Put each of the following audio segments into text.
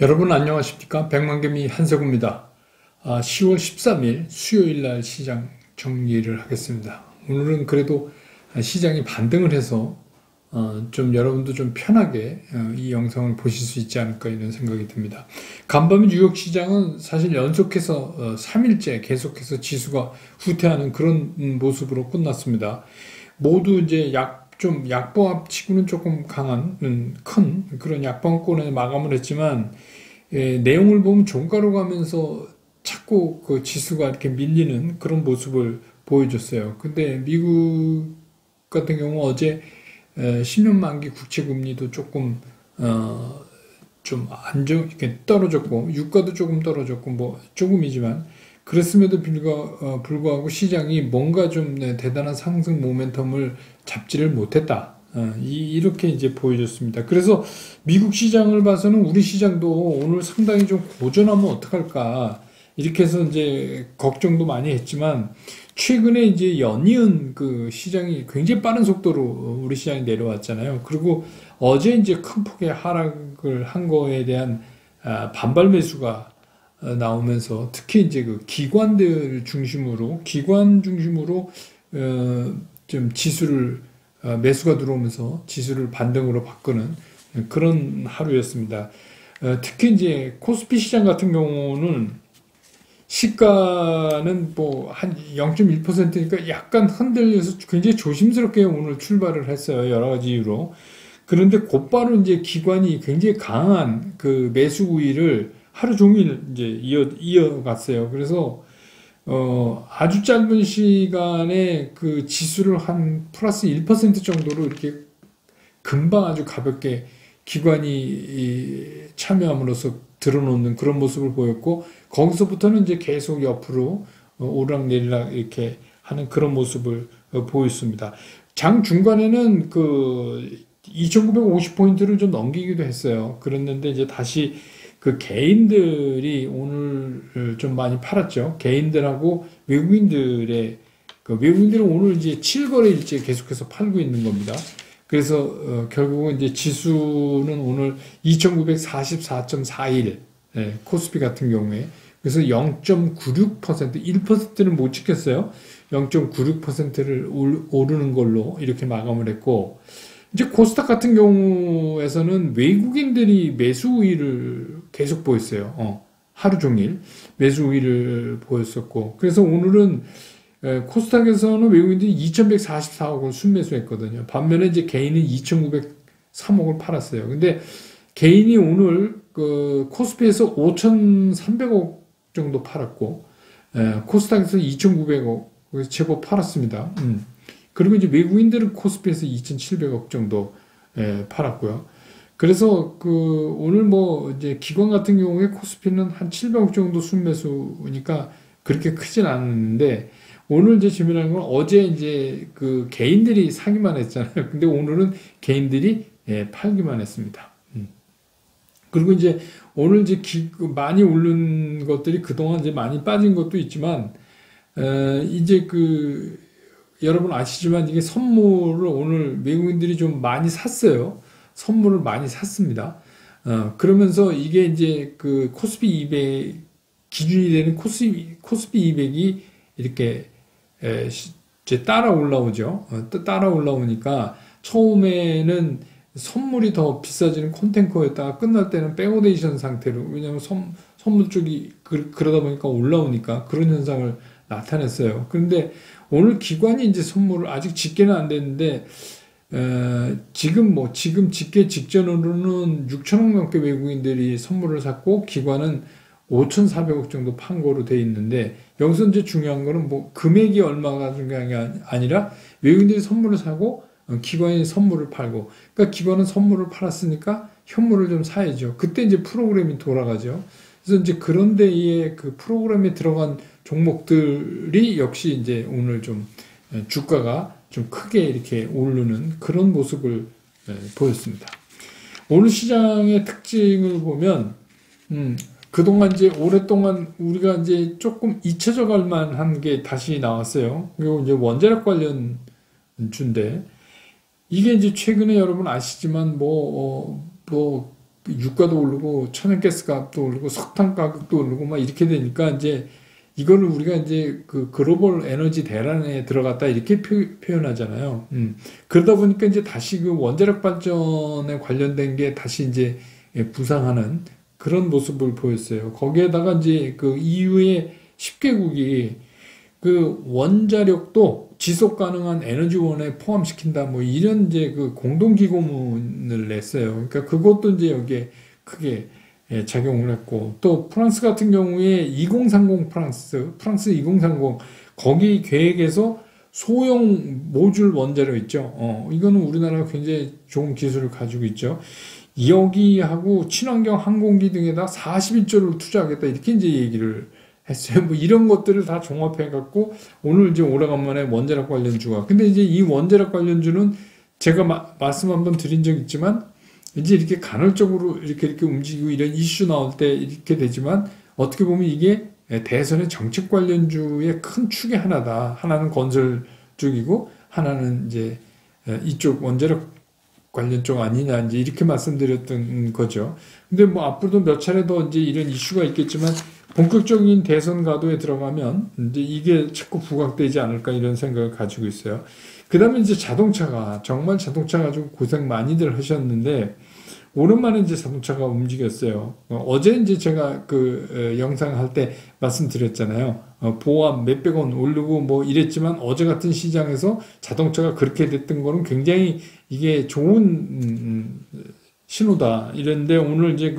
여러분 안녕하십니까? 백만개미 한세구입니다. 10월 13일 수요일 날 시장 정리를 하겠습니다. 오늘은 그래도 시장이 반등을 해서 좀 여러분도 좀 편하게 이 영상을 보실 수 있지 않을까 이런 생각이 듭니다. 간밤에 뉴욕 시장은 사실 연속해서 3일째 계속해서 지수가 후퇴하는 그런 모습으로 끝났습니다. 모두 이제 좀 약보합치고는 조금 강한 큰 그런 약보합권에 마감을 했지만 내용을 보면 종가로 가면서 자꾸 그 지수가 이렇게 밀리는 그런 모습을 보여줬어요. 근데 미국 같은 경우 어제 10년 만기 국채 금리도 조금 좀 이렇게 떨어졌고 유가도 조금 떨어졌고 뭐 조금이지만 그랬음에도 불구하고 시장이 뭔가 좀 대단한 상승 모멘텀을 잡지를 못했다. 이렇게 이제 보여졌습니다. 그래서 미국 시장을 봐서는 우리 시장도 오늘 상당히 좀 고전하면 어떡할까. 이렇게 해서 이제 걱정도 많이 했지만 최근에 이제 연이은 그 시장이 굉장히 빠른 속도로 우리 시장이 내려왔잖아요. 그리고 어제 이제 큰 폭의 하락을 한 거에 대한 반발 매수가 나오면서 특히 이제 그 기관 중심으로 좀 지수를 매수가 들어오면서 지수를 반등으로 바꾸는 그런 하루였습니다. 특히 이제 코스피 시장 같은 경우는 시가는 뭐 한 0.1%니까 약간 흔들려서 굉장히 조심스럽게 오늘 출발을 했어요. 여러 가지 이유로. 그런데 곧바로 이제 기관이 굉장히 강한 그 매수 우위를 하루 종일 이제 이어갔어요. 그래서 아주 짧은 시간에 그 지수를 한 플러스 1% 정도로 이렇게 금방 아주 가볍게 기관이 참여함으로써 드러놓는 그런 모습을 보였고, 거기서부터는 이제 계속 옆으로 오르락내리락 이렇게 하는 그런 모습을 보였습니다. 장 중간에는 그 2,950포인트를 좀 넘기기도 했어요. 그랬는데 이제 다시 그 개인들이 오늘 좀 많이 팔았죠. 개인들하고 외국인들은 오늘 이제 7거래일째 계속해서 팔고 있는 겁니다. 그래서 결국은 이제 지수는 오늘 2,944.41 코스피 같은 경우에 그래서 0.96% 1%는 못 지켰어요. 0.96%를 오르는 걸로 이렇게 마감을 했고, 이제 코스닥 같은 경우에서는 외국인들이 매수 우위를 계속 보였어요. 하루 종일 매수 우위를 보였었고, 그래서 오늘은 코스닥에서는 외국인들이 2,144억을 순매수했거든요. 반면에 이제 개인은 2,903억을 팔았어요. 근데 개인이 오늘 그 코스피에서 5,300억 정도 팔았고, 코스닥에서 2,900억 제법 팔았습니다. 그리고 이제 외국인들은 코스피에서 2,700억 정도 팔았고요. 그래서 그 오늘 뭐 이제 기관 같은 경우에 코스피는 한 700억 정도 순매수니까 그렇게 크진 않았는데, 오늘 이제 재미난 건 어제 이제 그 개인들이 사기만 했잖아요. 근데 오늘은 개인들이 팔기만 했습니다. 그리고 이제 오늘 이제 많이 오른 것들이 그동안 이제 많이 빠진 것도 있지만, 이제 그 여러분 아시지만 이게 선물을 오늘 외국인들이 좀 많이 샀어요. 선물을 많이 샀습니다. 그러면서 이게 이제 그 코스피 200 기준이 되는 코스피 200이 이렇게 이제 따라 올라오죠. 따라 올라오니까 처음에는 선물이 더 비싸지는 콘텐커였다가 끝날 때는 백오데이션 상태로, 왜냐하면 선물 쪽이 그러다 보니까 올라오니까 그런 현상을 나타냈어요. 그런데 오늘 기관이 이제 선물을 아직 집계는 안 됐는데, 지금 집계 직전으로는 6천억 넘게 외국인들이 선물을 샀고, 기관은 5,400억 정도 판 거로 돼 있는데, 여기서 이제 중요한 거는 뭐 금액이 얼마가 중요한 게 아니라 외국인들이 선물을 사고 기관이 선물을 팔고, 그러니까 기관은 선물을 팔았으니까 현물을 좀 사야죠. 그때 이제 프로그램이 돌아가죠. 그래서 이제 그런 데에 그 프로그램에 들어간 종목들이 역시 이제 오늘 좀 주가가 좀 크게 이렇게 오르는 그런 모습을 보였습니다. 오늘 시장의 특징을 보면, 그동안 이제 오랫동안 우리가 이제 조금 잊혀져 갈 만한 게 다시 나왔어요. 그리고 이제 원자력 관련 주인데, 이게 이제 최근에 여러분 아시지만 뭐 유가도 오르고 천연가스 값도 오르고 석탄 가격도 오르고 막 이렇게 되니까 이제 이거를 우리가 이제 그 글로벌 에너지 대란에 들어갔다 이렇게 표현하잖아요. 그러다 보니까 이제 다시 그 원자력 발전에 관련된 게 다시 이제 부상하는 그런 모습을 보였어요. 거기에다가 이제 그 EU의 10개국이 그 원자력도 지속 가능한 에너지원에 포함시킨다 뭐 이런 이제 그 공동기고문을 냈어요. 그러니까 그것도 이제 여기에 크게 작용을 했고 또 프랑스 같은 경우에 2030 프랑스 2030 거기 계획에서 소형 모듈 원자력 있죠. 이거는 우리나라가 굉장히 좋은 기술을 가지고 있죠. 여기하고 친환경 항공기 등에다 41조를 투자하겠다 이렇게 이제 얘기를 했어요. 뭐 이런 것들을 다 종합해 갖고 오늘 이제 오래간만에 원자력 관련주가 근데 이제 이 원자력 관련주는 제가 말씀 한번 드린 적 있지만 이제 이렇게 간헐적으로 이렇게 움직이고 이런 이슈 나올 때 이렇게 되지만 어떻게 보면 이게 대선의 정책 관련주의 큰 축의 하나다. 하나는 건설 쪽이고 하나는 이제 이쪽 원자력 관련 쪽 아니냐 이제 이렇게 말씀드렸던 거죠. 근데 뭐 앞으로도 몇 차례 더 이제 이런 이슈가 있겠지만 본격적인 대선 가도에 들어가면 이제 이게 자꾸 부각되지 않을까 이런 생각을 가지고 있어요. 그 다음에 이제 자동차가 정말 자동차 가지고 고생 많이들 하셨는데 오랜만에 이제 자동차가 움직였어요. 어제 이제 제가 그 영상 할 때 말씀드렸잖아요. 보합 몇백 원 오르고 뭐 이랬지만 어제 같은 시장에서 자동차가 그렇게 됐던 거는 굉장히 이게 좋은 신호다. 이랬는데 오늘 이제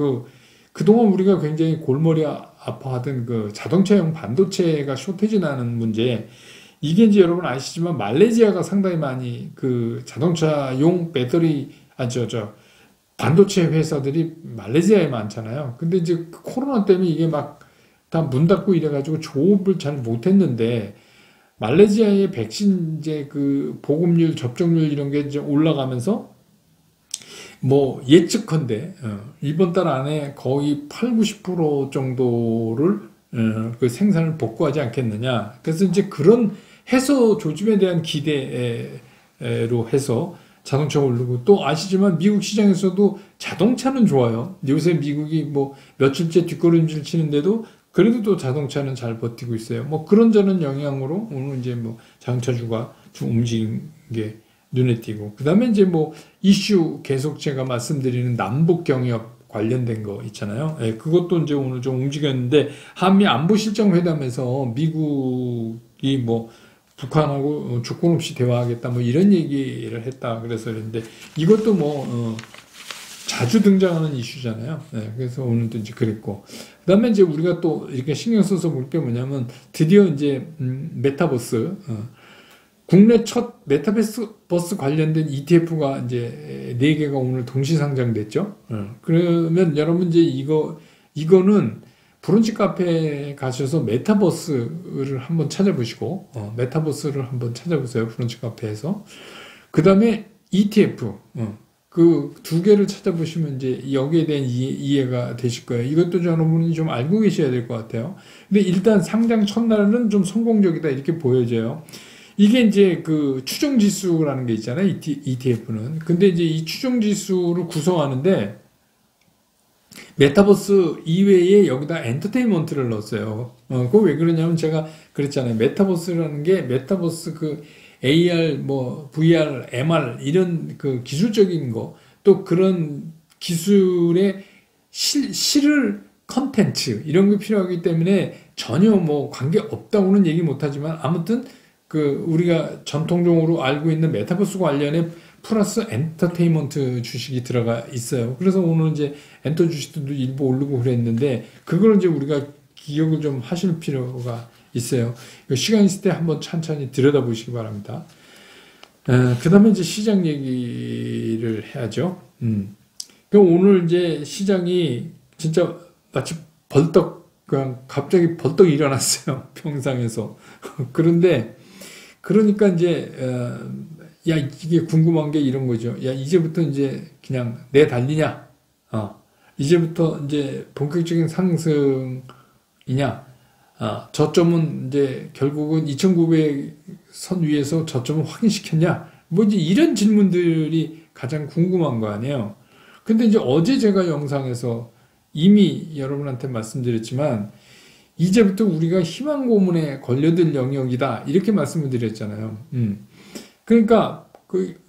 그동안 우리가 굉장히 골머리 아파하던 그 자동차용 반도체가 쇼티지 나는 문제 이게 이제 여러분 아시지만 말레이시아가 상당히 많이 그 자동차용 배터리 반도체 회사들이 말레이시아에 많잖아요. 근데 이제 코로나 때문에 이게 막 다 문 닫고 이래가지고 조업을 잘 못했는데 말레이시아의 백신 이제 그 보급률 접종률 이런 게 이제 올라가면서 뭐 예측컨대 이번 달 안에 거의 80~90% 정도를 그 생산을 복구하지 않겠느냐. 그래서 이제 그런 해소 조짐에 대한 기대로 해서 자동차 오르고 또 아시지만 미국 시장에서도 자동차는 좋아요. 요새 미국이 뭐 며칠째 뒷걸음질 치는데도 그래도 또 자동차는 잘 버티고 있어요. 뭐 그런저런 영향으로 오늘 이제 뭐 자동차주가 좀 움직인 게 눈에 띄고 그다음에 이제 뭐 이슈 계속 제가 말씀드리는 남북 경협 관련된 거 있잖아요. 예, 그것도 이제 오늘 좀 움직였는데 한미 안보실장회담에서 미국이 뭐 북한하고 조건 없이 대화하겠다 뭐 이런 얘기를 했다 그래서 그랬는데 이것도 뭐 자주 등장하는 이슈잖아요. 네, 그래서 오늘도 이제 그랬고 그다음에 이제 우리가 또 이렇게 신경 써서 볼 게 뭐냐면 드디어 이제 메타버스 국내 첫 메타버스 관련된 ETF가 이제 4개가 오늘 동시 상장됐죠. 그러면 여러분 이제 이거는 브런치 카페에 가셔서 메타버스를 한번 찾아보시고 메타버스를 한번 찾아보세요. 브런치 카페에서. 그 다음에 ETF 그 2개를 찾아보시면 이제 여기에 대한 이해가 되실 거예요. 이것도 여러분이 좀 알고 계셔야 될 것 같아요. 근데 일단 상장 첫날은 좀 성공적이다 이렇게 보여져요. 이게 이제 그 추정 지수라는 게 있잖아요. ETF는. 근데 이제 이 추정 지수를 구성하는데 메타버스 이외에 여기다 엔터테인먼트를 넣었어요. 그거 왜 그러냐면 제가 그랬잖아요. 메타버스라는 게 메타버스 그 AR, 뭐 VR, MR 이런 그 기술적인 거 또 그런 기술의 실을 컨텐츠 이런 게 필요하기 때문에 전혀 뭐 관계 없다고는 얘기 못하지만 아무튼 그 우리가 전통적으로 알고 있는 메타버스 관련해 플러스 엔터테인먼트 주식이 들어가 있어요. 그래서 오늘 이제 엔터 주식들도 일부 오르고 그랬는데 그걸 이제 우리가 기억을 좀 하실 필요가 있어요. 시간 있을 때 한번 천천히 들여다보시기 바랍니다. 그 다음에 이제 시장 얘기를 해야죠. 그럼 오늘 이제 시장이 진짜 마치 벌떡 그냥 갑자기 벌떡 일어났어요. 평상에서. 그런데 그러니까 이제 야 이게 궁금한 게 이런 거죠. 야 이제부터 이제 그냥 내 달리냐? 이제부터 이제 본격적인 상승이냐? 저점은 이제 결국은 2,900 선 위에서 저점을 확인시켰냐? 뭐 이제 이런 질문들이 가장 궁금한 거 아니에요. 근데 이제 어제 제가 영상에서 이미 여러분한테 말씀드렸지만 이제부터 우리가 희망 고문에 걸려들 영역이다 이렇게 말씀을 드렸잖아요. 그러니까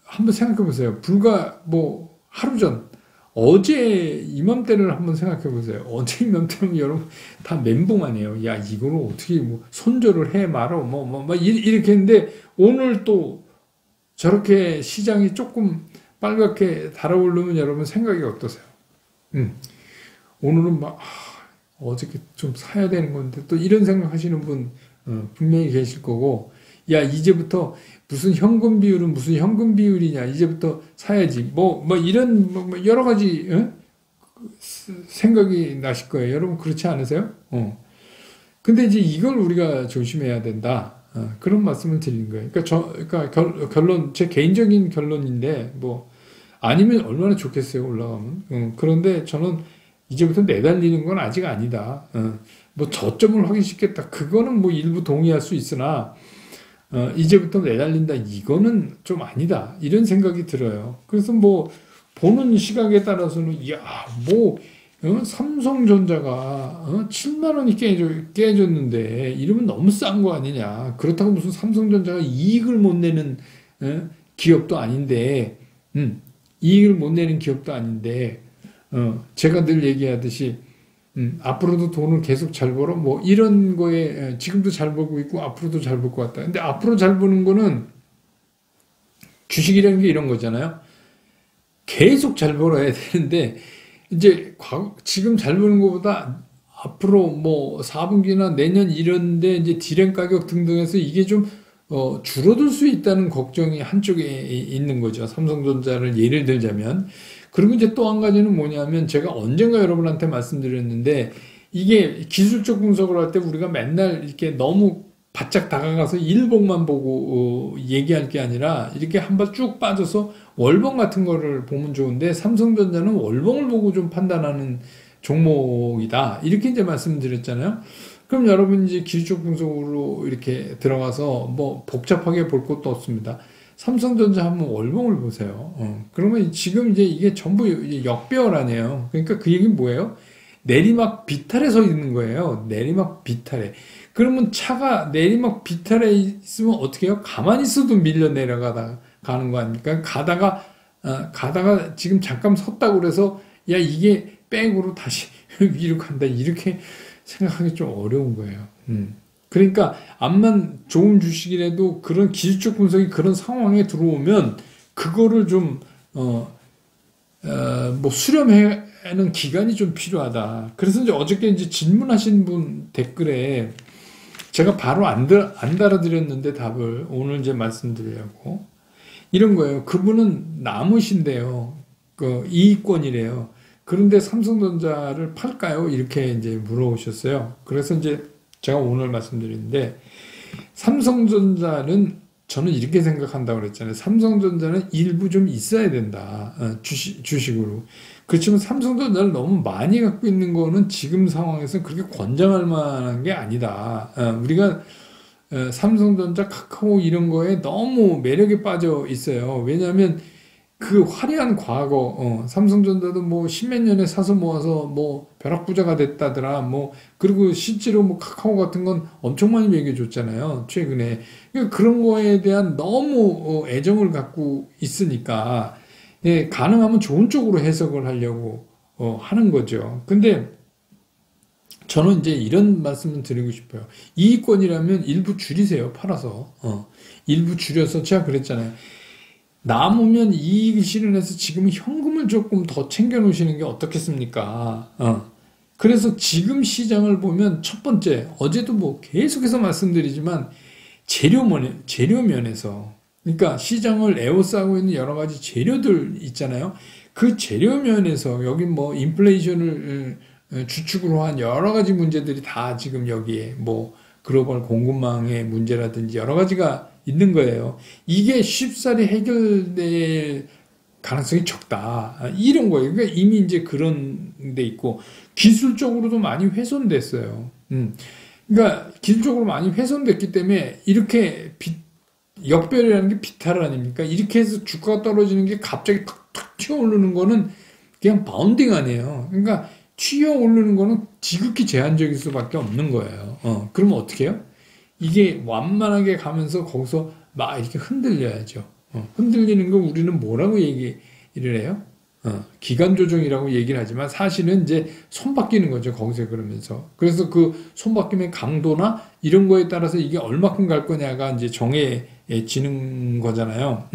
한번 생각해 보세요. 불과 뭐 하루 전 어제 이맘때를 한번 생각해 보세요. 어제 이맘때면 여러분 다 멘붕 아니에요. 야 이거를 어떻게 뭐 손절을 해 말어 막 이렇게 했는데 오늘 또 저렇게 시장이 조금 빨갛게 달아오르면 여러분 생각이 어떠세요? 오늘은 막 어저께 좀 사야 되는 건데 또 이런 생각하시는 분 분명히 계실 거고 야 이제부터 무슨 현금 비율은 무슨 현금 비율이냐 이제부터 사야지 뭐 이런 뭐 여러 가지 생각이 나실 거예요. 여러분 그렇지 않으세요? 근데 이제 이걸 우리가 조심해야 된다. 그런 말씀을 드리는 거예요. 그러니까 결론 제 개인적인 결론인데 뭐 아니면 얼마나 좋겠어요 올라가면. 그런데 저는 이제부터 내달리는 건 아직 아니다. 뭐 저점을 확인시켰다. 그거는 뭐 일부 동의할 수 있으나 이제부터 내달린다. 이거는 좀 아니다. 이런 생각이 들어요. 그래서 뭐 보는 시각에 따라서는 삼성전자가 7만 원이 깨졌는데 이러면 너무 싼 거 아니냐. 그렇다고 무슨 삼성전자가 이익을 못 내는 기업도 아닌데 이익을 못 내는 기업도 아닌데 제가 늘 얘기하듯이 앞으로도 돈을 계속 잘 벌어 뭐 이런 거에 지금도 잘 벌고 있고 앞으로도 잘 벌 것 같다. 근데 앞으로 잘 버는 거는 주식이라는 게 이런 거잖아요. 계속 잘 벌어야 되는데 이제 지금 잘 버는 것보다 앞으로 뭐 4분기나 내년 이런데 이제 디램 가격 등등해서 이게 좀 줄어들 수 있다는 걱정이 한쪽에 있는 거죠. 삼성전자를 예를 들자면. 그리고 이제 또 한 가지는 뭐냐면 제가 언젠가 여러분한테 말씀드렸는데 이게 기술적 분석을 할 때 우리가 맨날 이렇게 너무 바짝 다가가서 일봉만 보고 얘기할 게 아니라 이렇게 한 번 쭉 빠져서 월봉 같은 거를 보면 좋은데 삼성전자는 월봉을 보고 좀 판단하는 종목이다. 이렇게 이제 말씀드렸잖아요. 그럼 여러분 이제 기술적 분석으로 이렇게 들어가서 뭐 복잡하게 볼 것도 없습니다. 삼성전자 한번 월봉을 보세요. 그러면 지금 이제 이게 전부 이제 역배열 아니에요. 그러니까 그 얘기는 뭐예요? 내리막 비탈에 서 있는 거예요. 내리막 비탈에. 그러면 차가 내리막 비탈에 있으면 어떻게 해요? 가만히 있어도 밀려 가는 거 아닙니까? 가다가 지금 잠깐 섰다고 그래서 야 이게 백으로 다시 위로 간다 이렇게 생각하기 좀 어려운 거예요. 그러니까 암만 좋은 주식이라도 그런 기술적 분석이 그런 상황에 들어오면 그거를 좀 뭐 수렴하는 기간이 좀 필요하다. 그래서 이제 어저께 이제 질문하신 분 댓글에 제가 바로 안 달아드렸는데 답을 오늘 이제 말씀드리려고 이런 거예요. 그분은 나무신데요. 그 이익권이래요. 그런데 삼성전자를 팔까요? 이렇게 이제 물어보셨어요. 그래서 이제 제가 오늘 말씀드리는데 삼성전자는 저는 이렇게 생각한다고 그랬잖아요. 삼성전자는 일부 좀 있어야 된다. 주식으로. 그렇지만 삼성전자를 너무 많이 갖고 있는 거는 지금 상황에서 그렇게 권장할 만한 게 아니다. 우리가 삼성전자, 카카오 이런 거에 너무 매력에 빠져 있어요. 왜냐하면 그 화려한 과거, 삼성전자도 뭐 십몇 년에 사서 모아서 뭐 벼락부자가 됐다더라. 뭐 그리고 실제로 뭐 카카오 같은 건 엄청 많이 매겨줬잖아요. 최근에. 그러니까 그런 거에 대한 너무 애정을 갖고 있으니까 예, 가능하면 좋은 쪽으로 해석을 하려고 하는 거죠. 근데 저는 이제 이런 말씀을 드리고 싶어요. 이익권이라면 일부 줄이세요. 팔아서. 일부 줄여서 제가 그랬잖아요. 남으면 이익을 실현해서 지금 현금을 조금 더 챙겨 놓으시는 게 어떻겠습니까? 그래서 지금 시장을 보면 첫 번째, 어제도 뭐 계속해서 말씀드리지만 재료면에서 그러니까 시장을 에워싸고 있는 여러 가지 재료들 있잖아요. 그 재료면에서 여기 뭐 인플레이션을 주축으로 한 여러 가지 문제들이 다 지금 여기에 뭐 글로벌 공급망의 문제라든지 여러 가지가 있는 거예요. 이게 쉽사리 해결될 가능성이 적다. 이런 거예요. 그러니까 이미 이제 그런 데 있고 기술적으로도 많이 훼손됐어요. 그러니까 기술적으로 많이 훼손됐기 때문에 이렇게 역별이라는 게 비탈 아닙니까? 이렇게 해서 주가가 떨어지는 게 갑자기 탁탁 튀어오르는 거는 그냥 바운딩 아니에요. 그러니까 튀어 오르는 거는 지극히 제한적일 수밖에 없는 거예요. 그러면 어떻게 해요? 이게 완만하게 가면서 거기서 막 이렇게 흔들려야죠. 흔들리는 거 우리는 뭐라고 얘기를 해요? 기간 조정이라고 얘기를 하지만 사실은 이제 손 바뀌는 거죠. 거기서 그러면서. 그래서 그 손 바뀌면 강도나 이런 거에 따라서 이게 얼마큼 갈 거냐가 이제 정해지는 거잖아요.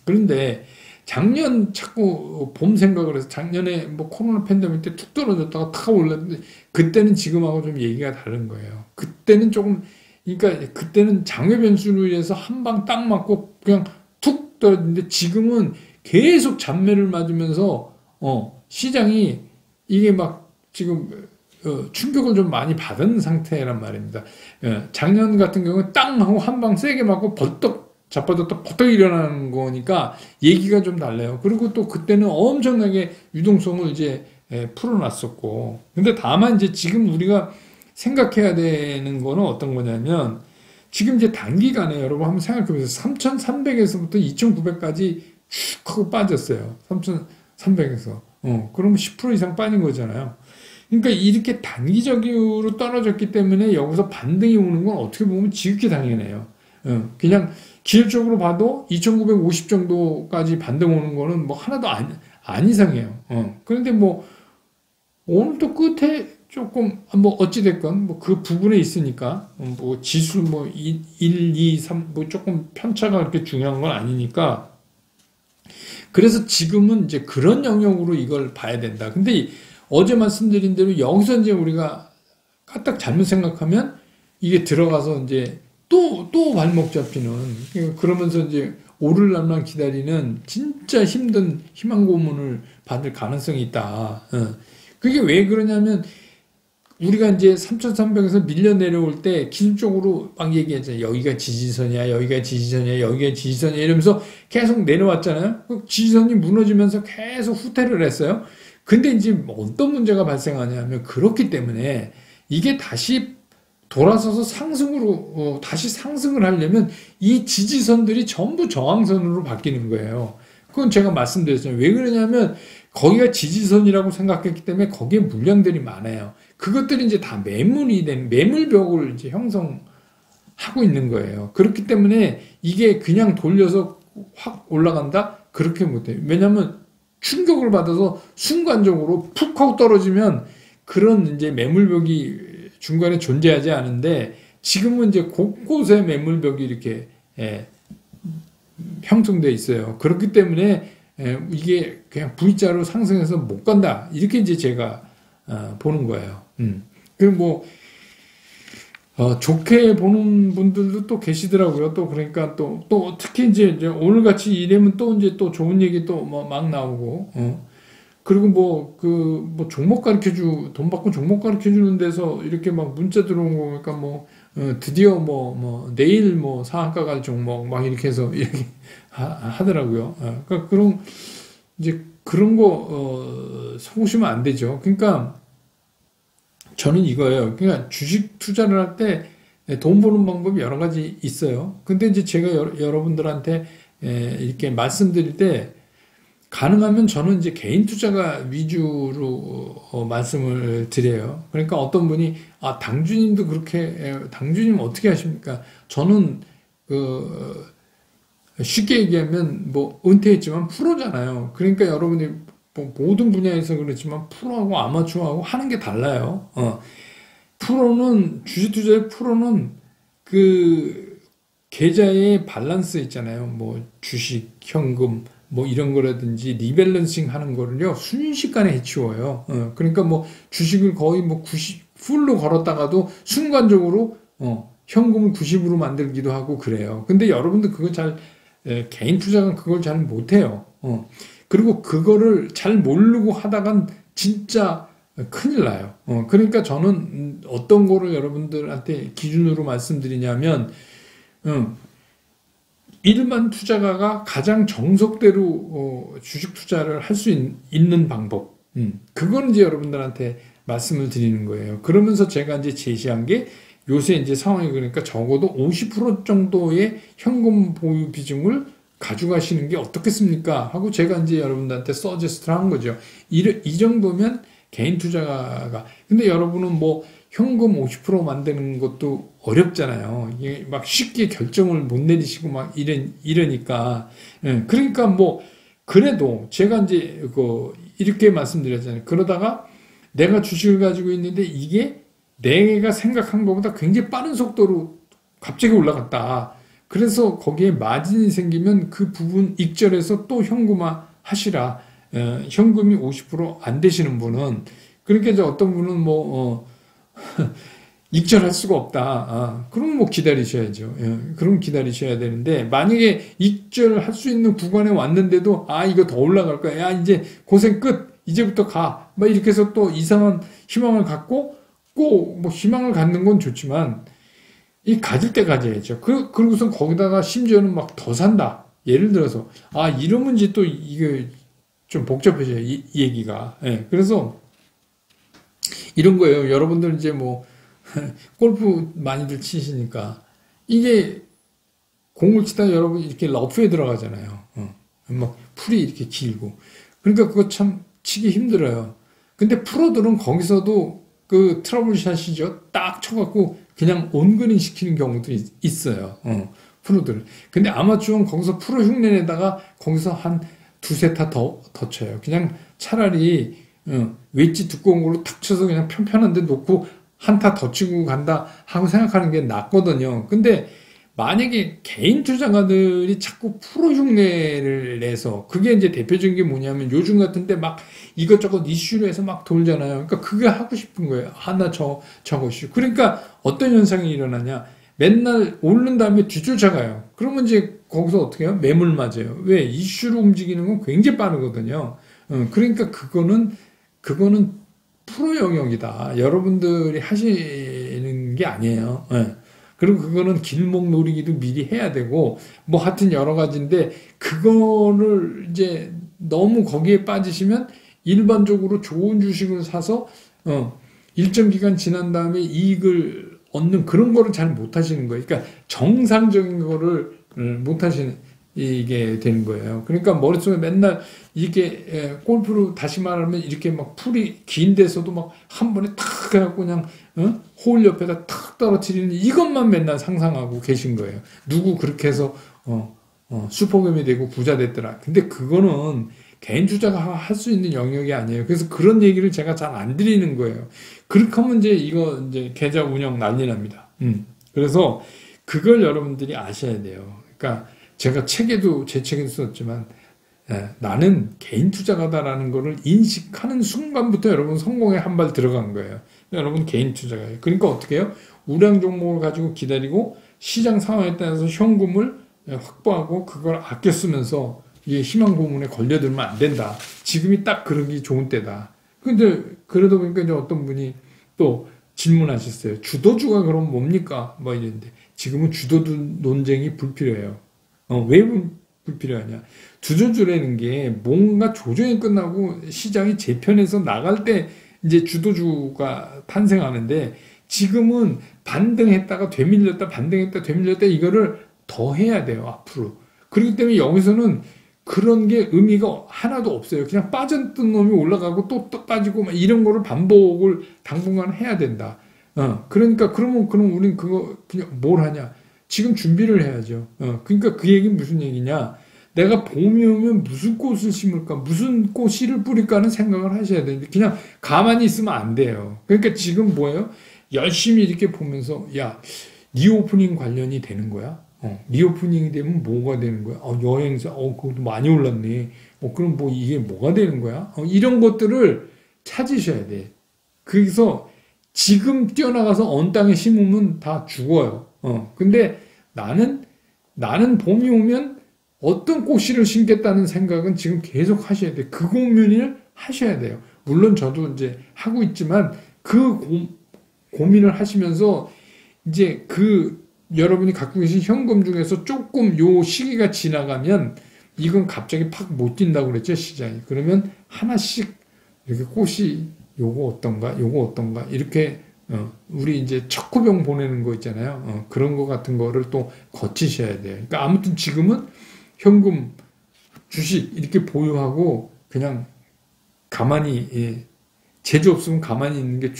그런데 작년 자꾸 봄 생각을 해서 작년에 뭐 코로나 팬데믹 때 툭 떨어졌다가 탁 올랐는데 그때는 지금하고 좀 얘기가 다른 거예요. 그때는 조금 그러니까 그때는 장외 변수로 인해서 한 방 딱 맞고 그냥 툭 떨어졌는데 지금은 계속 잔매를 맞으면서 시장이 이게 막 지금 충격을 좀 많이 받은 상태란 말입니다. 작년 같은 경우는 땅 하고 한 방 세게 맞고 벌떡 자빠졌다 벌떡 일어나는 거니까 얘기가 좀 달라요. 그리고 또 그때는 엄청나게 유동성을 이제 풀어놨었고 근데 다만 이제 지금 우리가 생각해야 되는 거는 어떤 거냐면 지금 이제 단기간에 여러분 한번 생각해 보세요. 3,300에서부터 2,900까지 쭉 하고 빠졌어요. 3,300에서. 그러면 10% 이상 빠진 거잖아요. 그러니까 이렇게 단기적으로 떨어졌기 때문에 여기서 반등이 오는 건 어떻게 보면 지극히 당연해요. 그냥 기술적으로 봐도 2,950 정도까지 반등 오는 거는 뭐 하나도 안 이상해요. 그런데 뭐 오늘 또 끝에 조금 뭐 어찌됐건 뭐 그 부분에 있으니까 뭐 지수 뭐 1, 2, 3 뭐 조금 편차가 그렇게 중요한 건 아니니까 그래서 지금은 이제 그런 영역으로 이걸 봐야 된다. 근데 어제 말씀드린 대로 여기서 이제 우리가 까딱 잘못 생각하면 이게 들어가서 이제 또 발목 잡히는 그러면서 이제 오르려면 기다리는 진짜 힘든 희망 고문을 받을 가능성이 있다. 그게 왜 그러냐면 우리가 이제 3,300에서 밀려 내려올 때 기술적으로 막 얘기했잖아요. 여기가 지지선이야, 여기가 지지선이야, 여기가 지지선이야 이러면서 계속 내려왔잖아요. 그 지지선이 무너지면서 계속 후퇴를 했어요. 근데 이제 어떤 문제가 발생하냐면 그렇기 때문에 이게 다시 돌아서서 상승으로 다시 상승을 하려면 이 지지선들이 전부 저항선으로 바뀌는 거예요. 그건 제가 말씀드렸잖아요. 왜 그러냐면 거기가 지지선이라고 생각했기 때문에 거기에 물량들이 많아요. 그것들이 이제 다 매물이 된 매물벽을 이제 형성하고 있는 거예요. 그렇기 때문에 이게 그냥 돌려서 확 올라간다? 그렇게 못해요. 왜냐하면 충격을 받아서 순간적으로 푹 하고 떨어지면 그런 이제 매물벽이 중간에 존재하지 않은데 지금은 이제 곳곳에 매물벽이 이렇게 형성되어 있어요. 그렇기 때문에 이게 그냥 V자로 상승해서 못 간다. 이렇게 이제 제가 보는 거예요. 그리고 뭐 좋게 보는 분들도 또 계시더라고요. 또 그러니까 또 특히 이제 오늘 같이 이래면 또 이제 또 좋은 얘기 또 막 나오고 그리고 뭐 종목 돈 받고 종목 가르쳐 주는 데서 이렇게 막 문자 들어온 거 그러니까 뭐 드디어 뭐 내일 뭐 상한가 갈 종목 막 이렇게 해서 이렇게 하더라고요. 그러니까 그런 거 속으시면 안 되죠. 그러니까 저는 이거예요. 그러니까 주식 투자를 할 때 돈 버는 방법이 여러 가지 있어요. 근데 이제 제가 여러분들한테 이렇게 말씀드릴 때 가능하면 저는 이제 개인 투자가 위주로 말씀을 드려요. 그러니까 어떤 분이 당주님도 그렇게 당주님 어떻게 하십니까? 저는 쉽게 얘기하면 뭐 은퇴했지만 프로잖아요. 그러니까 여러분이 뭐 모든 분야에서 그렇지만 프로하고 아마추어하고 하는 게 달라요. 프로는 주식 투자의 프로는 그 계좌의 밸런스 있잖아요. 뭐 주식, 현금 뭐 이런 거라든지 리밸런싱 하는 거를요 순식간에 해치워요. 그러니까 뭐 주식을 거의 뭐 90 풀로 걸었다가도 순간적으로 현금을 90으로 만들기도 하고 그래요. 근데 여러분들 그거 개인 투자는 그걸 잘 못해요. 그리고 그거를 잘 모르고 하다간 진짜 큰일 나요. 그러니까 저는 어떤 거를 여러분들한테 기준으로 말씀드리냐면 일반 투자가가 가장 정석대로 주식 투자를 할 수 있는 방법. 그거는 이제 여러분들한테 말씀을 드리는 거예요. 그러면서 제가 이제 제시한 게 요새 이제 상황이 그러니까 적어도 50% 정도의 현금 보유 비중을 가져가시는 게 어떻겠습니까? 하고 제가 이제 여러분들한테 서제스트를 한 거죠. 이 정도면 개인 투자가. 근데 여러분은 뭐 현금 50% 만드는 것도 어렵잖아요. 이게 막 쉽게 결정을 못 내리시고 막 이러니까. 예, 그러니까 뭐, 그래도 제가 이제 이렇게 말씀드렸잖아요. 그러다가 내가 주식을 가지고 있는데 이게 내가 생각한 것보다 굉장히 빠른 속도로 갑자기 올라갔다. 그래서 거기에 마진이 생기면 그 부분 익절해서 또 현금화 하시라. 현금이 50% 안 되시는 분은, 그러니까 이제 어떤 분은 뭐 익절할 수가 없다. 그럼 뭐 기다리셔야죠. 그럼 기다리셔야 되는데, 만약에 익절할 수 있는 구간에 왔는데도 이거 더 올라갈 거야. 야, 이제 고생 끝. 이제부터 가. 막 이렇게 해서 또 이상한 희망을 갖고, 꼭 뭐 희망을 갖는 건 좋지만 이 가질 때 가져야죠. 그러고선 거기다가 심지어는 막 더 산다. 예를 들어서 이러면 이제 또 이게 좀 복잡해져요. 이 얘기가. 예. 그래서 이런 거예요. 여러분들 이제 뭐 골프 많이들 치시니까 이게 공을 치다 여러분 이렇게 러프에 들어가잖아요. 막 풀이 이렇게 길고. 그러니까 그거 참 치기 힘들어요. 근데 프로들은 거기서도 그 트러블샷이죠. 딱 쳐갖고 그냥 온그린 시키는 경우도 있어요. 프로들은. 근데 아마추어는 거기서 프로 흉내내다가 거기서 한 두세 타 더 쳐요. 그냥 차라리 웨지 두꺼운 걸로 탁 쳐서 그냥 편편한 데 놓고 한 타 더 치고 간다 하고 생각하는 게 낫거든요. 근데 만약에 개인 투자가들이 자꾸 프로 흉내를 내서, 그게 이제 대표적인 게 뭐냐면 요즘 같은데 막 이것저것 이슈로 해서 막 돌잖아요. 그러니까 그게 하고 싶은 거예요. 하나 저거 이슈. 그러니까 어떤 현상이 일어나냐. 맨날 오른 다음에 뒤쫓아가요. 그러면 이제 거기서 어떻게 해요? 매물 맞아요. 왜? 이슈로 움직이는 건 굉장히 빠르거든요. 그러니까 그거는 프로 영역이다. 여러분들이 하시는 게 아니에요. 그리고 그거는 길목 노리기도 미리 해야 되고, 뭐 하여튼 여러 가지인데, 그거를 이제 너무 거기에 빠지시면 일반적으로 좋은 주식을 사서, 일정 기간 지난 다음에 이익을 얻는 그런 거를 잘 못 하시는 거예요. 그러니까 정상적인 거를 못 하시는, 이게 되는 거예요. 그러니까 머릿속에 맨날 이게 골프로 다시 말하면 이렇게 막 풀이 긴 데서도 막 한 번에 탁 해갖고 그냥 홀 옆에다 탁 떨어뜨리는 이것만 맨날 상상하고 계신 거예요. 누구 그렇게 해서 슈퍼금이 되고 부자 됐더라. 근데 그거는 개인 투자가 할 수 있는 영역이 아니에요. 그래서 그런 얘기를 제가 잘 안 드리는 거예요. 그렇게 하면 이제 계좌 운영 난리 납니다. 그래서 그걸 여러분들이 아셔야 돼요. 그러니까 제가 제 책에도 썼지만, 나는 개인 투자가다라는 거를 인식하는 순간부터 여러분 성공에 한 발 들어간 거예요. 여러분 개인 투자가예요. 그러니까 어떻게 해요? 우량 종목을 가지고 기다리고 시장 상황에 따라서 현금을 확보하고 그걸 아껴 쓰면서 이게 희망 고문에 걸려들면 안 된다. 지금이 딱 그러기 좋은 때다. 근데 그러다 보니까 이제 어떤 분이 또 질문하셨어요. 주도주가 그럼 뭡니까? 뭐 이랬는데 지금은 주도주 논쟁이 불필요해요. 왜 불필요하냐? 주도주라는 게 뭔가 조정이 끝나고 시장이 재편해서 나갈 때 이제 주도주가 탄생하는데, 지금은 반등했다가 되밀렸다 반등했다 되밀렸다 이거를 더 해야 돼요, 앞으로. 그렇기 때문에 여기서는 그런 게 의미가 하나도 없어요. 그냥 빠졌던 놈이 올라가고 또 빠지고 막 이런 거를 반복을 당분간 해야 된다. 그러니까 그럼 우린 그거 그냥 뭘 하냐? 지금 준비를 해야죠. 그러니까 그 얘기는 무슨 얘기냐? 내가 봄이 오면 무슨 꽃을 심을까, 무슨 꽃 씨를 뿌릴까는 생각을 하셔야 되는데 그냥 가만히 있으면 안 돼요. 그러니까 지금 뭐예요? 열심히 이렇게 보면서 리오프닝 관련이 되는 거야? 리오프닝이 되면 뭐가 되는 거야? 여행사, 그것도 많이 올랐네. 그럼 뭐 이게 뭐가 되는 거야? 이런 것들을 찾으셔야 돼. 그래서 지금 뛰어나가서 언 땅에 심으면 다 죽어요. 근데 나는 봄이 오면 어떤 꽃씨를 심겠다는 생각은 지금 계속 하셔야 돼요. 그 고민을 하셔야 돼요. 물론 저도 이제 하고 있지만 그 고민을 하시면서 이제 여러분이 갖고 계신 현금 중에서 조금 요 시기가 지나가면 이건 갑자기 팍 못 뛴다고 그랬죠, 시장이. 그러면 하나씩 이렇게 꽃이 요거 어떤가 이렇게 우리 이제 척후병 보내는 거 있잖아요. 그런 거 같은 거를 또 거치셔야 돼요. 그러니까 아무튼 지금은 현금, 주식 이렇게 보유하고 그냥 가만히 재주 없으면 가만히 있는 게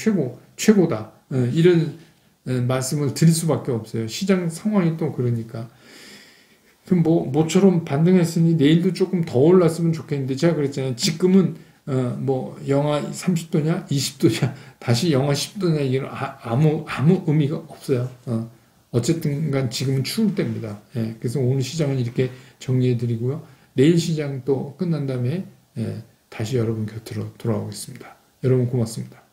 최고다. 이런 말씀을 드릴 수밖에 없어요. 시장 상황이 또 그러니까. 그럼 모처럼 반등했으니 내일도 조금 더 올랐으면 좋겠는데 제가 그랬잖아요. 지금은 영하 30도냐 20도냐 다시 영하 10도냐 이런 아무 의미가 없어요. 어쨌든 간 지금은 추울 때입니다. 그래서 오늘 시장은 이렇게 정리해 드리고요. 내일 시장 또 끝난 다음에 다시 여러분 곁으로 돌아오겠습니다. 여러분 고맙습니다.